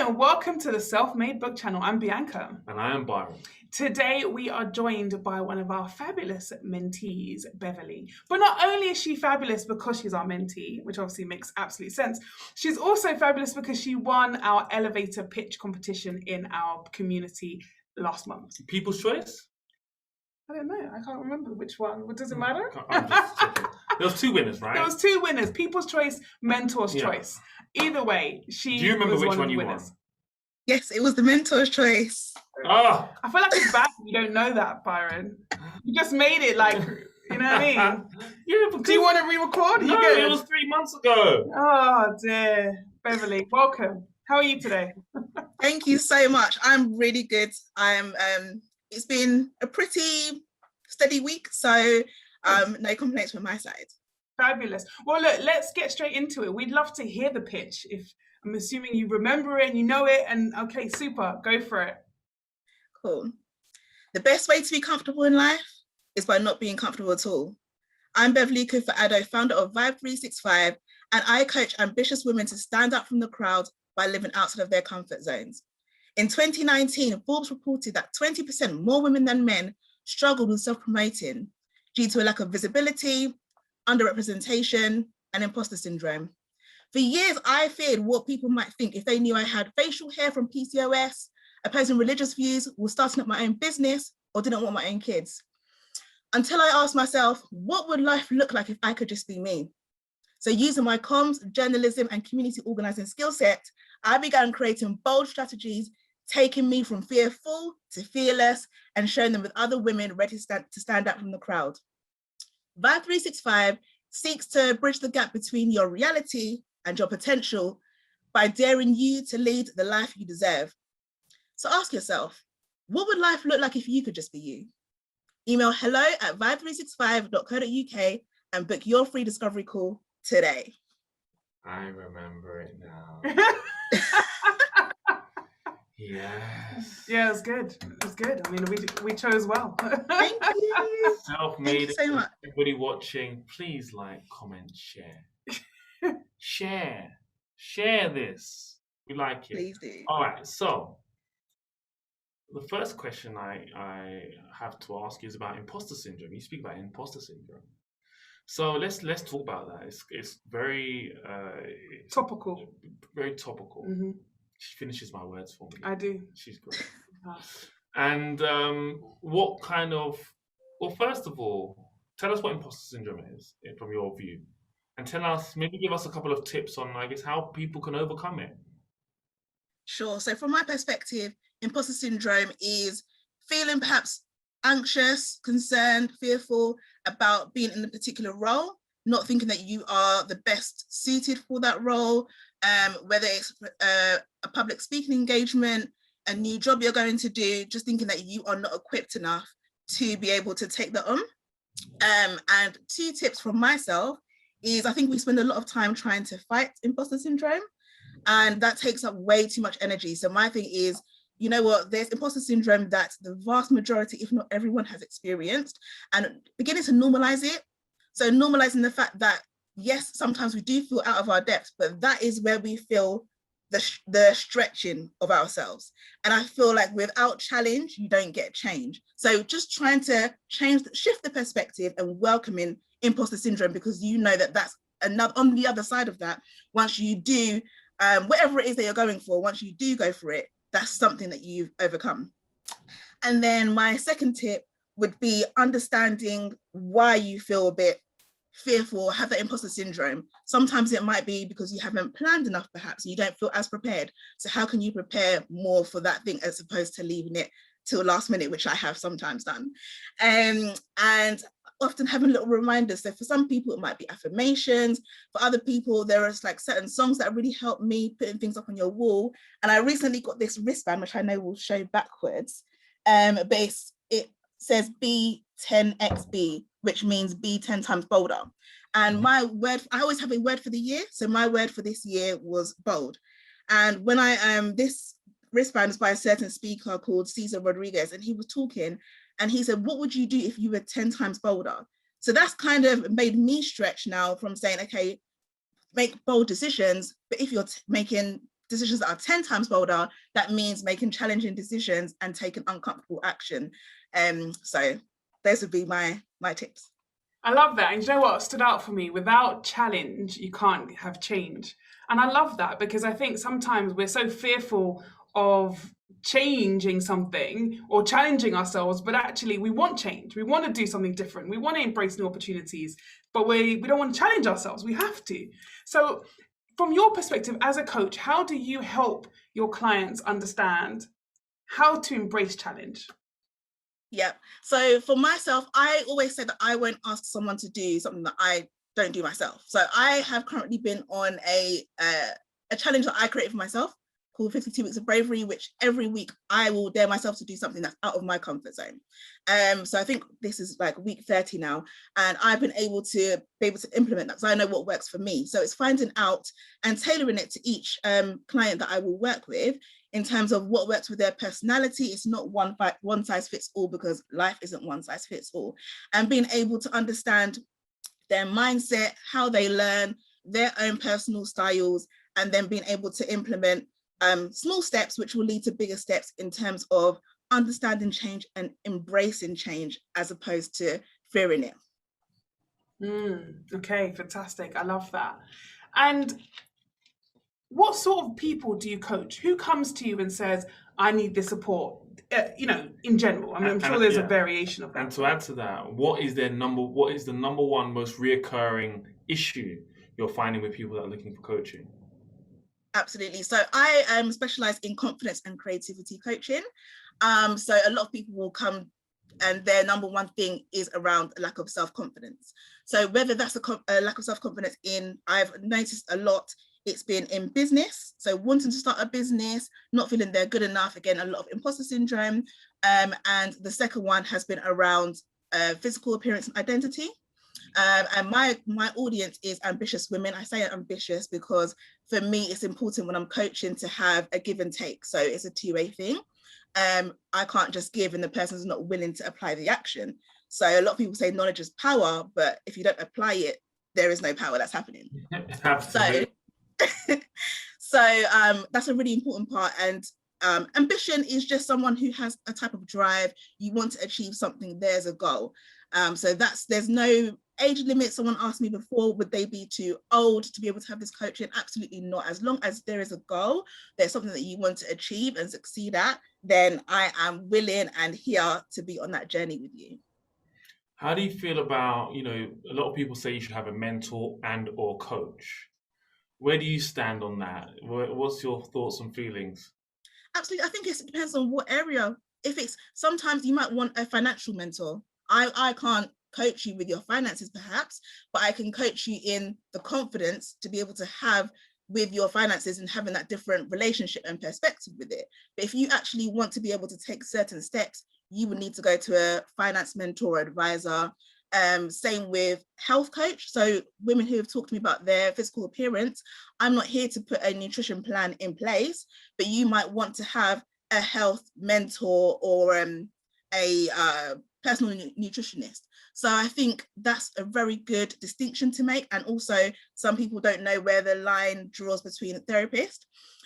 and welcome to the Self-Made Book Channel. I'm Bianca. And I am Byron. Today we are joined by one of our fabulous mentees, Beverley. But not only is she fabulous because she's our mentee, which obviously makes absolute sense, she's also fabulous because she won our elevator pitch competition in our community last month. People's Choice? I don't know. I can't remember which one. What does it matter? I'm just checking. There was two winners, right? There was two winners. People's Choice, Mentor's Choice. Either way, she Do you remember was which one one of the you winners. won? Yes, it was the Mentor's Choice. Oh! I feel like it's bad if you don't know that, Byron. You just made it like, you know what I mean? Yeah, Do you want to re-record? No, it was 3 months ago. Oh, dear. Beverley, welcome. How are you today? Thank you so much. I'm really good. It's been a pretty steady week, so no complaints from my side. Fabulous. Well, look, let's get straight into it. We'd love to hear the pitch. If I'm assuming you remember it and you know it, and okay, super, go for it. Cool. The best way to be comfortable in life is by not being comfortable at all. I'm Beverley Akufo-Addo, founder of Vibe 365, and I coach ambitious women to stand out from the crowd by living outside of their comfort zones. In 2019, Forbes reported that 20% more women than men struggled with self-promoting due to a lack of visibility, underrepresentation, and imposter syndrome. For years, I feared what people might think if they knew I had facial hair from PCOS, opposing religious views, was starting up my own business, or didn't want my own kids. Until I asked myself, what would life look like if I could just be me? So using my comms, journalism, and community organizing skill set, I began creating bold strategies, taking me from fearful to fearless, and showing them with other women ready to stand out from the crowd. Vibe 365 seeks to bridge the gap between your reality and your potential by daring you to lead the life you deserve. So ask yourself, what would life look like if you could just be you? Email hello@vibe365.co.uk and book your free discovery call today. I remember it now. Yes. Yeah, it was good. It was good. I mean, we chose well. Thank you. Self-made. Thank you so much. Everybody watching, please like, comment, share. Share this. We like it. Please do. All right, so the first question I have to ask you is about imposter syndrome. You speak about imposter syndrome. So let's talk about that. It's very topical. Very topical. Mm-hmm. She finishes my words for me. I do. She's great. And what kind of? Well, first of all, tell us what imposter syndrome is from your view, and maybe give us a couple of tips on, I guess, how people can overcome it. Sure. So from my perspective, imposter syndrome is feeling perhaps anxious, concerned, fearful about being in a particular role, not thinking that you are the best suited for that role, whether it's a public speaking engagement, a new job you're going to do, just thinking that you are not equipped enough to be able to take that on. And two tips from myself is I think we spend a lot of time trying to fight imposter syndrome, and that takes up way too much energy. So my thing is, you know what, there's imposter syndrome that the vast majority, if not everyone, has experienced, and beginning to normalize it. So normalizing the fact that, yes, sometimes we do feel out of our depth, but that is where we feel the stretching of ourselves. And I feel like without challenge, you don't get change. So just trying to shift the perspective and welcoming imposter syndrome, because you know that that's another, on the other side of that, once you do, whatever it is that you're going for, once you do go for it, that's something that you've overcome. And then my second tip would be understanding why you feel a bit fearful, have that imposter syndrome. Sometimes it might be because you haven't planned enough, perhaps, and you don't feel as prepared. So how can you prepare more for that thing as opposed to leaving it till last minute, which I have sometimes done. And often having little reminders. So for some people, it might be affirmations. For other people, there are like certain songs that really help me, putting things up on your wall. And I recently got this wristband, which I know will show backwards. But it says B10XB, which means be 10 times bolder. And my word, I always have a word for the year. So my word for this year was bold. And when this wristband is by a certain speaker called Cesar Rodriguez, and he was talking and he said, what would you do if you were 10 times bolder? So that's kind of made me stretch now from saying, okay, make bold decisions, but if you're making decisions that are 10 times bolder, that means making challenging decisions and taking uncomfortable action. So those would be my tips. I love that. And you know what stood out for me? Without challenge, you can't have change. And I love that because I think sometimes we're so fearful of changing something or challenging ourselves, but actually we want change. We want to do something different. We want to embrace new opportunities, but we don't want to challenge ourselves. We have to. So from your perspective as a coach, how do you help your clients understand how to embrace challenge? Yeah. So for myself, I always say that I won't ask someone to do something that I don't do myself. So I have currently been on a challenge that I created for myself called 52 Weeks of Bravery, which every week I will dare myself to do something that's out of my comfort zone. So I think this is like week 30 now, and I've been able to implement that because I know what works for me. So it's finding out and tailoring it to each client that I will work with in terms of what works with their personality. It's not one size fits all, because life isn't one size fits all. And being able to understand their mindset, how they learn, their own personal styles, and then being able to implement small steps which will lead to bigger steps in terms of understanding change and embracing change as opposed to fearing it. Okay, fantastic. I love that. And what sort of people do you coach? Who comes to you and says, I need this support? In general. I mean, I'm sure there's a variation of that. And to add to that, what is the number one most reoccurring issue you're finding with people that are looking for coaching? Absolutely. So I specialize in confidence and creativity coaching. So a lot of people will come and their number one thing is around a lack of self-confidence. So whether that's a lack of self-confidence I've noticed a lot, it's been in business. So wanting to start a business, not feeling they're good enough. Again, a lot of imposter syndrome. And the second one has been around physical appearance and identity. And my audience is ambitious women. I say ambitious because for me, it's important when I'm coaching to have a give and take. So it's a two-way thing. I can't just give and the person's not willing to apply the action. So a lot of people say knowledge is power, but if you don't apply it, there is no power that's happening. So that's a really important part. And ambition is just someone who has a type of drive. You want to achieve something, there's a goal. So there's no age limit. Someone asked me before, would they be too old to be able to have this coaching? Absolutely not. As long as there is a goal, there's something that you want to achieve and succeed at, then I am willing and here to be on that journey with you. How do you feel about, a lot of people say you should have a mentor and or coach. Where do you stand on that? What's your thoughts and feelings? Absolutely. I think it depends on what area. Sometimes you might want a financial mentor. I can't coach you with your finances perhaps, but I can coach you in the confidence to be able to have with your finances and having that different relationship and perspective with it. But if you actually want to be able to take certain steps, you would need to go to a finance mentor or advisor. Same with health coach. So women who have talked to me about their physical appearance, I'm not here to put a nutrition plan in place, but you might want to have a health mentor or a personal nutritionist. So I think that's a very good distinction to make. And also some people don't know where the line draws between a therapist.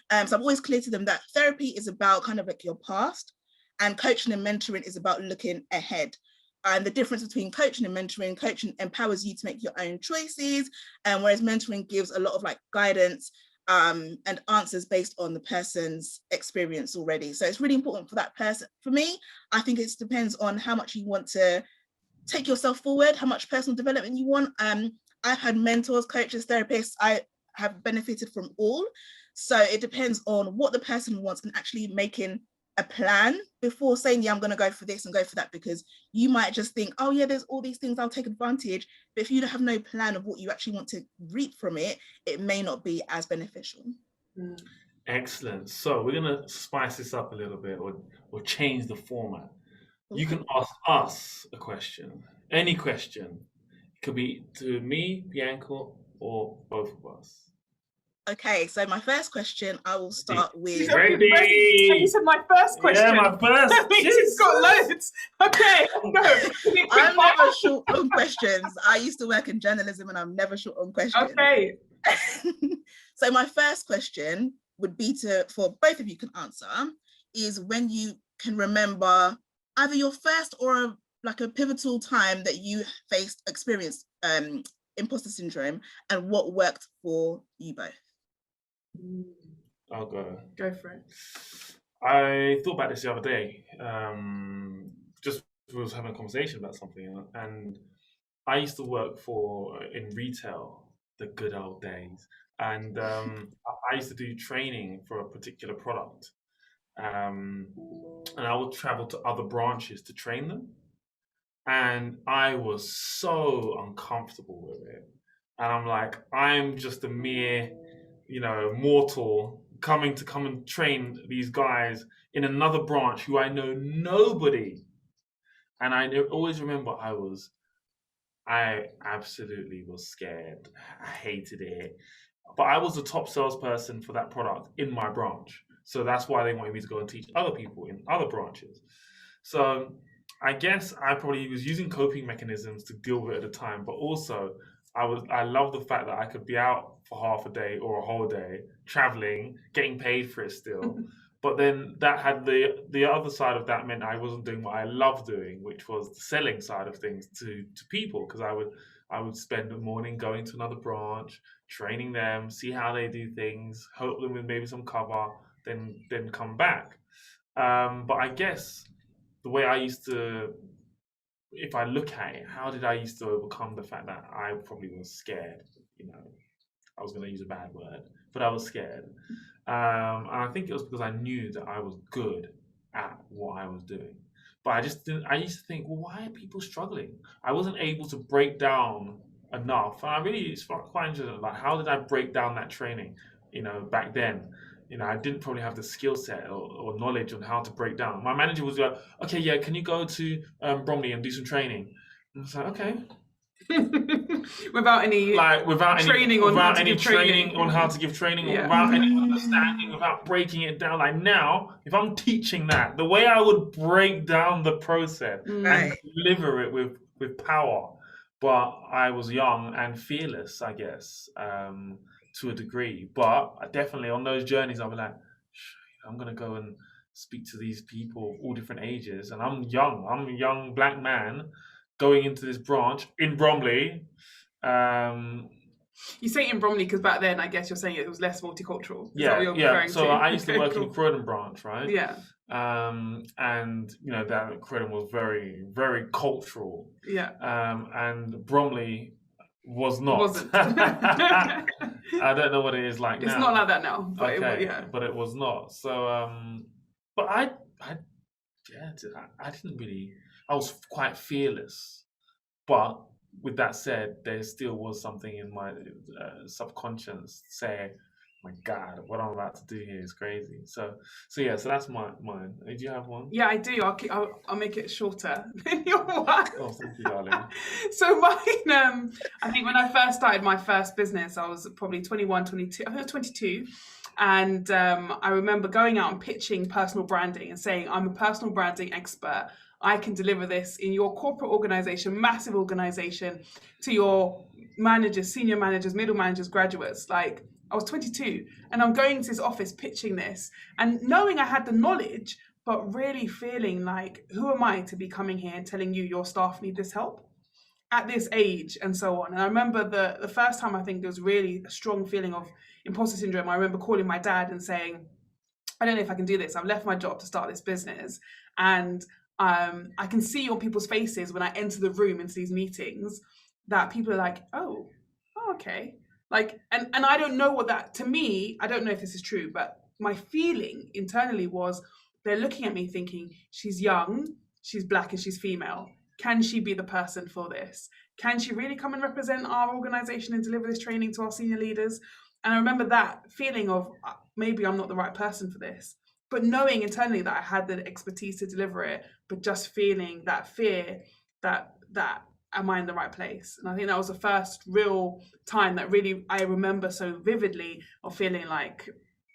So I'm always clear to them that therapy is about kind of like your past, and coaching and mentoring is about looking ahead. And the difference between coaching and mentoring, coaching empowers you to make your own choices, and whereas mentoring gives a lot of like guidance and answers based on the person's experience already. So it's really important for that person. For me, I think it depends on how much you want to take yourself forward, how much personal development you want. I've had mentors, coaches, therapists. I have benefited from all. So it depends on what the person wants and actually making a plan before saying, yeah, I'm going to go for this and go for that, because you might just think, oh yeah, there's all these things, I'll take advantage. But if you have no plan of what you actually want to reap from it, it may not be as beneficial. Excellent. So we're going to spice this up a little bit or change the format. You can ask us a question, any question. It could be to me, Bianca, or both of us. Okay, so my first question, I will start with... Ready! You said my first question. Yeah, my first. She's got loads. Okay, go. I'm never short on questions. I used to work in journalism and I'm never short on questions. Okay. So my first question, would be for both of you can answer, is when you can remember either your first or a pivotal time that you experienced imposter syndrome, and what worked for you both. I'll go. Go for it. I thought about this the other day. Just was having a conversation about something, and I used to work in retail, the good old days, and I used to do training for a particular product, and I would travel to other branches to train them, and I was so uncomfortable with it, and I'm like, I'm just a mere, mortal come and train these guys in another branch who I know nobody. And I always remember I absolutely was scared. I hated it. But I was the top salesperson for that product in my branch. So that's why they wanted me to go and teach other people in other branches. So I guess I probably was using coping mechanisms to deal with it at the time, but also I love the fact that I could be out for half a day or a whole day, traveling, getting paid for it still. But then that had the other side of that meant I wasn't doing what I loved doing, which was the selling side of things to people, because I would spend the morning going to another branch, training them, see how they do things, help them with maybe some cover, then come back. But I guess the way I used to, if I look at it, how did I used to overcome the fact that I probably was scared? I was going to use a bad word, but I was scared. And I think it was because I knew that I was good at what I was doing. But I used to think, well, why are people struggling? I wasn't able to break down enough. And it's quite interesting, like, how did I break down that training, back then? I didn't probably have the skill set or knowledge on how to break down. My manager was like, okay, yeah, can you go to Bromley and do some training? And I was like, okay. without any training on how to give training, yeah. Without any understanding, without breaking it down. Like, now, if I'm teaching that, the way I would break down the process and deliver it with power. But I was young and fearless, I guess, to a degree. But definitely on those journeys, I'll be like, I'm going to go and speak to these people of all different ages. And I'm a young black man going into this branch in Bromley. You say in Bromley because back then, I guess you're saying it was less multicultural. Yeah. So to? I used to work in Croydon branch, right? Yeah. And that Croydon was very, very cultural. Yeah. And Bromley was not. Wasn't. I don't know what it is like now. It's not like that now. But okay, but it was not. So, but I didn't really. I was quite fearless, but with that said, there still was something in my subconscious saying, "My God, what I'm about to do here is crazy." So that's mine. Do you have one? Yeah, I do. I'll make it shorter than your one. Oh, thank you, darling. So mine, I think when I first started my first business, I was probably 21, 22. I think I was 22. And I remember going out and pitching personal branding and saying, I'm a personal branding expert. I can deliver this in your corporate organization, massive organization, to your managers, senior managers, middle managers, graduates. Like, I was 22 and I'm going to this office pitching this and knowing I had the knowledge, but really feeling like, who am I to be coming here and telling you your staff need this help at this age and so on. And I remember the first time, I think there was really a strong feeling of imposter syndrome. I remember calling my dad and saying, I don't know if I can do this. I've left my job to start this business. And I can see on people's faces when I enter the room into these meetings that people are like, oh, okay. Like, and I don't know what that, to me, I don't know if this is true, but my feeling internally was they're looking at me thinking, she's young, she's black and she's female. Can she be the person for this? Can she really come and represent our organization and deliver this training to our senior leaders? And I remember that feeling of maybe I'm not the right person for this, but knowing internally that I had the expertise to deliver it, but just feeling that fear that am I in the right place? And I think that was the first real time that really I remember so vividly of feeling like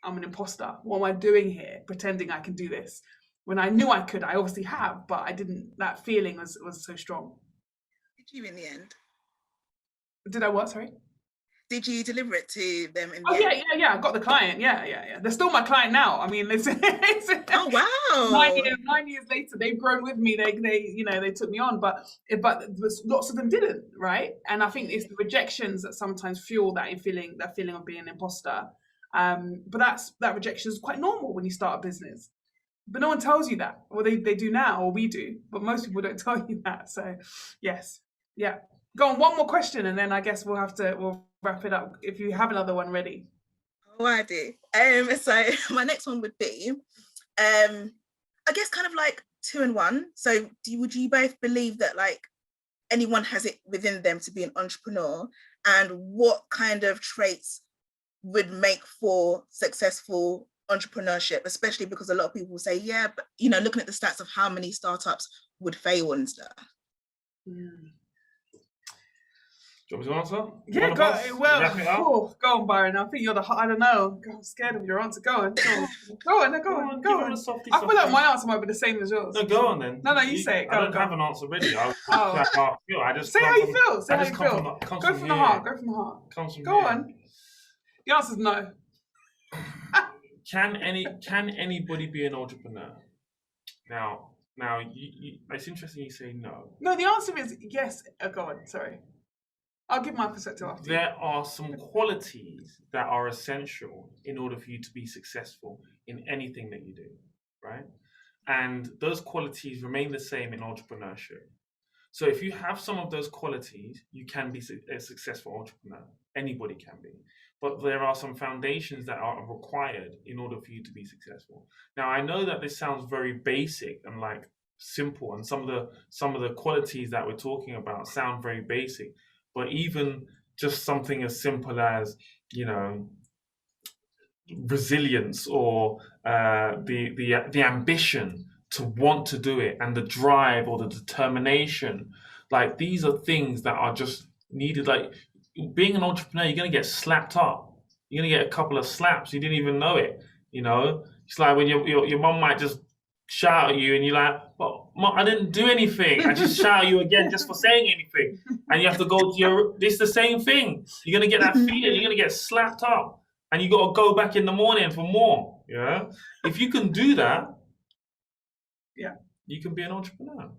I'm an imposter. What am I doing here? Pretending I can do this. When I knew I could, I obviously have, but I didn't, that feeling was so strong. Did you in the end? Did I what, sorry? Did you deliver it to them in the Oh end? yeah. I got the client. Yeah. They're still my client now. I mean, Oh wow. 9 years later, they've grown with me. They took me on, but lots of them didn't, right? And I think it's the rejections that sometimes fuel that feeling of being an imposter. But that rejection is quite normal when you start a business. But no one tells you that. Or they do now, or we do. But most people don't tell you that. So yes. Yeah. Go on, one more question, and then I guess we'll wrap it up if you have another one ready. Oh, I do. So my next one would be, I guess kind of like 2 in 1. So would you both believe that like anyone has it within them to be an entrepreneur, and what kind of traits would make for successful entrepreneurship, especially because a lot of people say, yeah, but looking at the stats of how many startups would fail and stuff. Do you want me to answer? Yeah, go on, Byron. I think you're I don't know. I'm scared of your answer. Go on. Go on. I feel like my answer might be the same as yours. No, go on then. No, you say it. I don't have an answer ready. I just say how you feel. Say how you feel. Go from the heart. Go on. The answer's no. Can anybody be an entrepreneur? Now, it's interesting you say no. No, the answer is yes. Go on. Sorry. I'll give my perspective after. There are some qualities that are essential in order for you to be successful in anything that you do, right? And those qualities remain the same in entrepreneurship. So if you have some of those qualities, you can be a successful entrepreneur. Anybody can be. But there are some foundations that are required in order for you to be successful. Now, I know that this sounds very basic and like simple, and some of the qualities that we're talking about sound very basic. But even just something as simple as, resilience or the ambition to want to do it, and the drive or the determination, like these are things that are just needed. Like being an entrepreneur, you're going to get slapped up. You're going to get a couple of slaps. You didn't even know it. It's like when your mom might just shout at you and you're like, well, Mom, I didn't do anything. I just shout at you again just for saying anything. And you have to go to it's the same thing. You're going to get that feeling. You're going to get slapped up. And you got to go back in the morning for more. If you can do that, you can be an entrepreneur.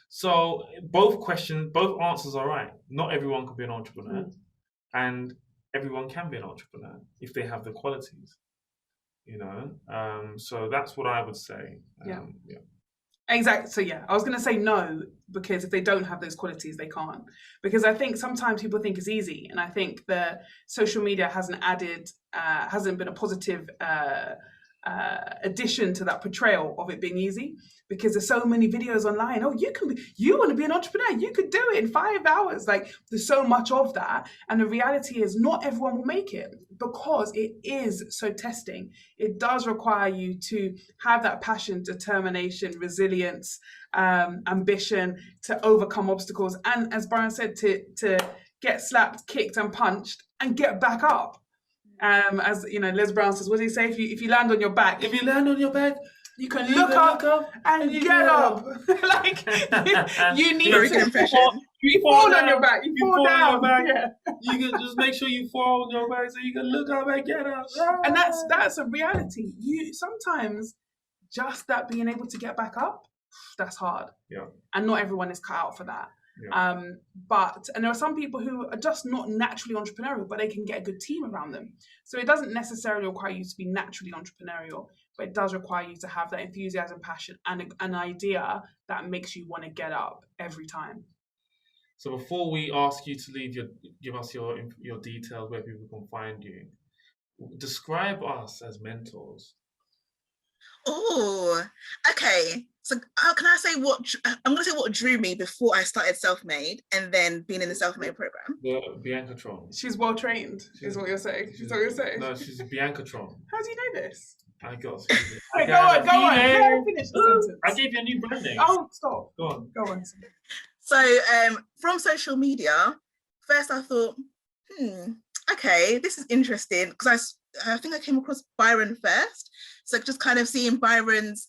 So both answers are right. Not everyone can be an entrepreneur, and everyone can be an entrepreneur if they have the qualities. So that's what I would say. Exactly. So I was going to say no, because if they don't have those qualities, they can't. Because I think sometimes people think it's easy, and I think that social media hasn't been a positive addition to that portrayal of it being easy, because there's so many videos online. Oh, you want to be an entrepreneur, you could do it in 5 hours. Like there's so much of that, and the reality is not everyone will make it, because it is so testing. It does require you to have that passion, determination, resilience, ambition to overcome obstacles, and as Byron said, to get slapped, kicked and punched and get back up. As Les Brown says, what does he say? If you land on your back, you can look up and get up. Like you need to you fall on your back, you fall down. You can just make sure you fall on your back so you can look up and get up. And that's a reality. You sometimes just that being able to get back up, that's hard. And not everyone is cut out for that. And there are some people who are just not naturally entrepreneurial, but they can get a good team around them. So it doesn't necessarily require you to be naturally entrepreneurial, but it does require you to have that enthusiasm, passion, and an idea that makes you want to get up every time. So before we ask you to give us your details, where people can find you, describe us as mentors. Oh, okay. So can I say I'm going to say what drew me before I started Self-Made and then being in the Self-Made program? The Bianca-tron. She's well trained, is what you're saying. She's what you're saying. No, she's a Bianca-tron. How do you know this? I got Hey, go on. Finish the sentence. I gave you a new brand name. Oh, stop. Go on. So from social media, first I thought, okay, this is interesting, because I think I came across Byron first. So just kind of seeing Byron's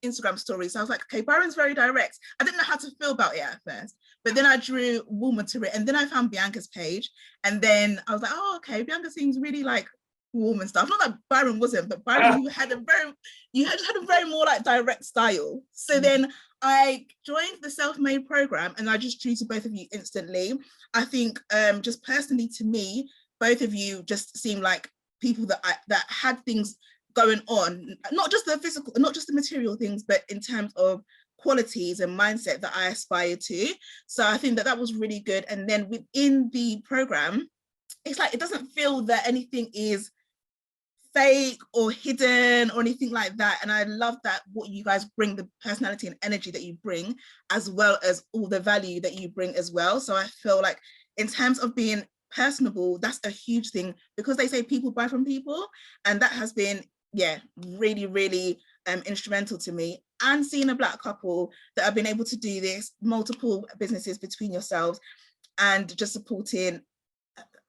Instagram stories. So I was like, okay, Byron's very direct. I didn't know how to feel about it at first, but then I drew warmer to it. And then I found Bianca's page. And then I was like, oh, okay, Bianca seems really like warm and stuff. Not that Byron wasn't, but Byron, you had a very more like direct style. So then I joined the self-made program and I just drew to both of you instantly. I think just personally to me, both of you just seem like people that had things going on, not just the physical, not just the material things, but in terms of qualities and mindset that I aspire to. So I think that was really good. And then within the program, it's like, it doesn't feel that anything is fake or hidden or anything like that. And I love that what you guys bring, the personality and energy that you bring, as well as all the value that you bring as well. So I feel like in terms of being personable, that's a huge thing, because they say people buy from people, and that has been really, really instrumental to me. And seeing a Black couple that have been able to do this, multiple businesses between yourselves, and just supporting,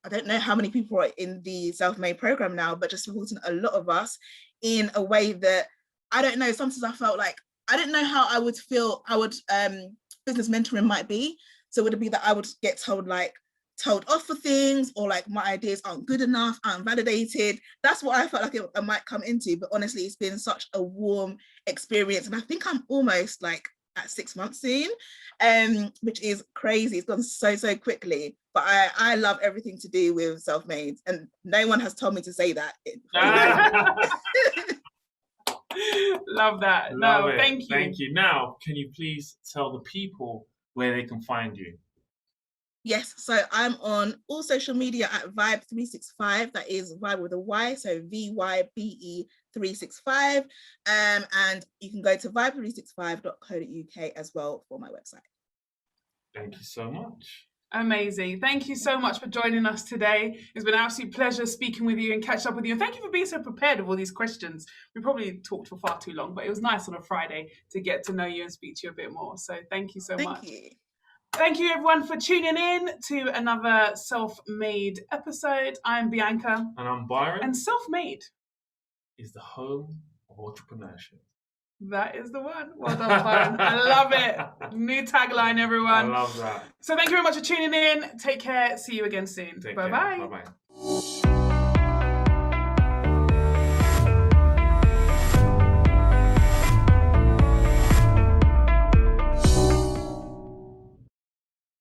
I don't know how many people are in the self-made program now, but just supporting a lot of us in a way that, I don't know, sometimes I felt like I didn't know how I would feel business mentoring might be. So would it be that I would get told off for things, or like my ideas aren't good enough, aren't validated? That's what I felt like I might come into. But honestly, it's been such a warm experience. And I think I'm almost like at 6 months soon, which is crazy. It's gone so quickly. But I love everything to do with self-made, and no one has told me to say that. Love that. Love it. Thank you. Thank you. Now, can you please tell the people where they can find you? Yes, so I'm on all social media at Vibe365. That is Vibe with a Y, so VYBE365. And you can go to vibe365.co.uk as well for my website. Thank you so much. Amazing. Thank you so much for joining us today. It's been an absolute pleasure speaking with you and catching up with you. And thank you for being so prepared with all these questions. We probably talked for far too long, but it was nice on a Friday to get to know you and speak to you a bit more. So thank you so much. Thank you. Thank you everyone for tuning in to another Self-Made episode. I'm Bianca. And I'm Byron. And Self-Made is the home of entrepreneurship. That is the one. Well done, Byron. I love it. New tagline, everyone. I love that. So thank you very much for tuning in. Take care. See you again soon. Take Bye-bye. care. Bye-bye.